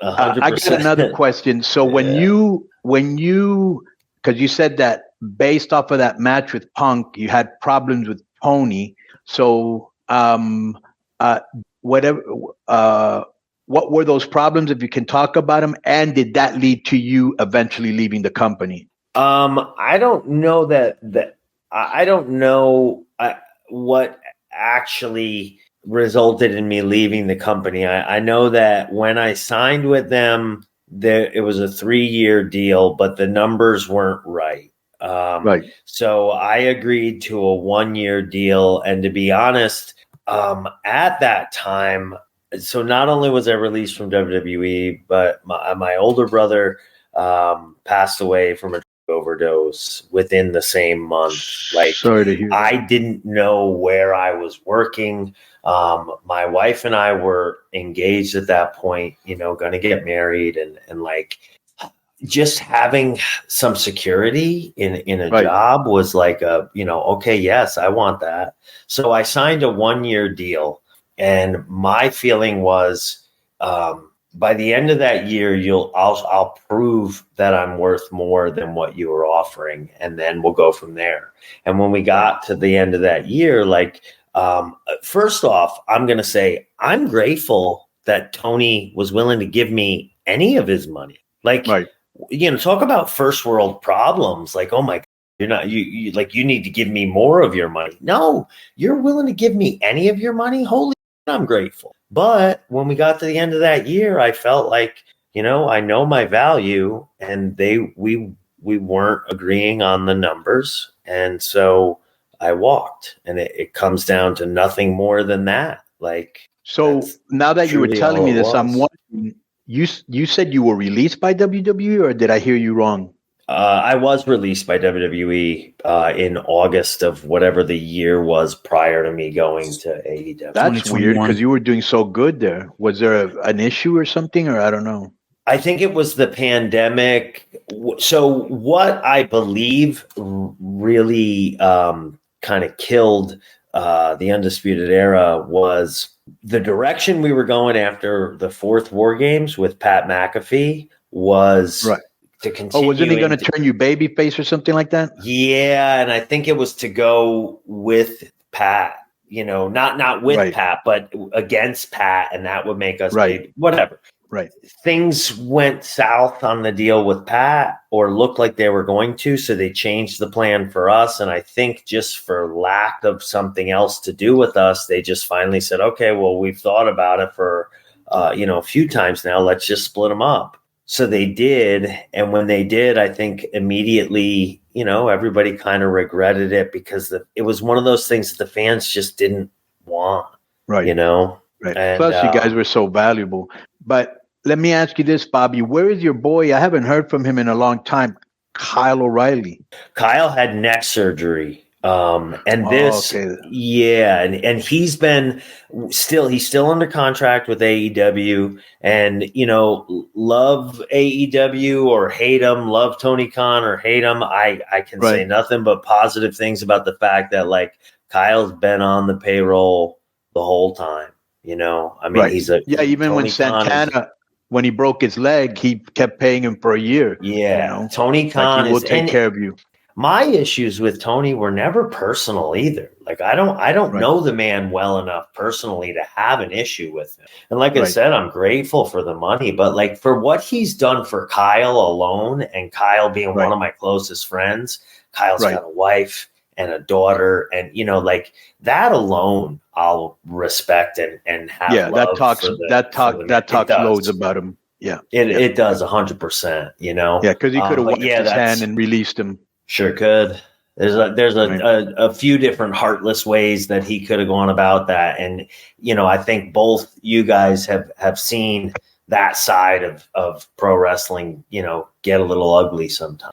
I got another question. So because you said that based off of that match with Punk, you had problems with Tony. So, whatever, what were those problems? If you can talk about them, and did that lead to you eventually leaving the company? I don't know I don't know what actually resulted in me leaving the company. I know that when I signed with them, it was a 3-year deal, but the numbers weren't right. Right. So I agreed to a 1-year deal. And to be honest, at that time, so not only was I released from WWE, but my older brother passed away from a overdose within the same month. Like, sorry to hear that. I didn't know where I was working. My wife and I were engaged at that point, going to get married, and like, just having some security in a job was like okay, yes, I want that. So I signed a 1-year deal, and my feeling was, by the end of that year, I'll prove that I'm worth more than what you were offering, and then we'll go from there. And when we got to the end of that year, like, first off, I'm going to say I'm grateful that Tony was willing to give me any of his money. Like, talk about first world problems. Like, oh my God, you're not, you like, you need to give me more of your money. No, you're willing to give me any of your money. Holy, I'm grateful. But when we got to the end of that year, I felt like, I know my value, and we weren't agreeing on the numbers. And so I walked, and it comes down to nothing more than that. Like, so now that you were telling me this, I'm wondering, you said you were released by WWE, or did I hear you wrong? I was released by WWE in August of whatever the year was prior to me going to AEW. That's weird, because you were doing so good there. Was there an issue or something, or I don't know? I think it was the pandemic. So what I believe really kind of killed the Undisputed Era was the direction we were going after the fourth War Games with Pat McAfee was to continue. Oh, wasn't he going to turn you babyface or something like that? Yeah, and I think it was to go with Pat, not with Pat, but against Pat, and that would make us whatever. Right. Things went south on the deal with Pat, or looked like they were going to, so they changed the plan for us. And I think just for lack of something else to do with us, they just finally said, okay, well, we've thought about it for a few times now. Let's just split them up. So they did. And when they did, I think immediately, everybody kind of regretted it, because it was one of those things that the fans just didn't want. Right. Right. And, plus, you guys were so valuable. But let me ask you this, Bobby. Where is your boy? I haven't heard from him in a long time. Kyle O'Reilly. Kyle had neck surgery. And he's been he's still under contract with AEW, and love AEW or hate him, love Tony Khan or hate him. I can say nothing but positive things about the fact that, like, Kyle's been on the payroll the whole time. He's even Tony when Santana, when he broke his leg, he kept paying him for a year. Yeah, Tony Khan will take care of you. My issues with Tony were never personal either. Like, I don't know the man well enough personally to have an issue with him. And like I said, I'm grateful for the money, but like, for what he's done for Kyle alone, and Kyle being one of my closest friends, Kyle's got a wife and a daughter, and like, that alone I'll respect and have. Yeah, that talks loads about him. Yeah, it does 100%. Yeah, because he could have wiped his hand and released him. Sure could. There's a few different heartless ways that he could have gone about that, and I think both you guys have seen that side of pro wrestling, get a little ugly sometimes.